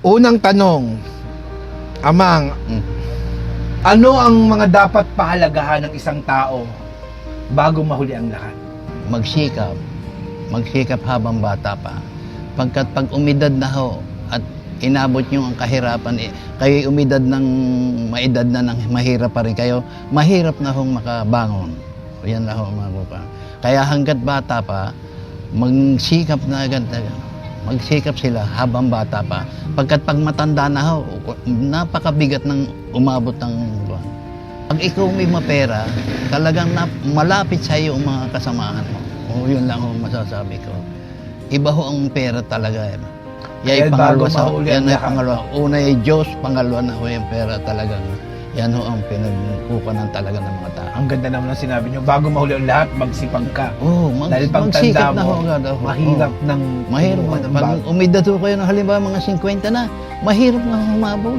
Unang tanong, Amang, ano ang mga dapat pahalagahan ng isang tao bago mahuli ang lahat? Magsikap habang bata pa. Pagkat pag umidad na ho at inabot nyo ang kahirapan, kayo umidad ng maedad na ng mahirap pa rin kayo, mahirap na hong makabangon. Yan na ho mga kuka. Kaya hanggat bata pa, magsikap na agad. Magsikap sila habang bata pa. Pagkat pag matanda na ho, napakabigat ng umabot ng buwan. Pag ikaw may mapera, talagang malapit sa iyo ang mga kasamahan mo. O yun lang ho masasabi ko. Iba ho ang pera talaga. Yan ay pangalawa sa yan ay pangalawa. Una ay Diyos, pangalawa na ho yung pera talagang. Yan ho ang pinagkukunan talaga ng mga tao. Ang ganda naman ang sinabi nyo, bago mahuli ang lahat, magsipag ka. Dahil pag tanda na ho mo, agad. mahirap ng mahirap. Pag umidad ho kayo ng halimbawa mga 50 na, mahirap na humabol.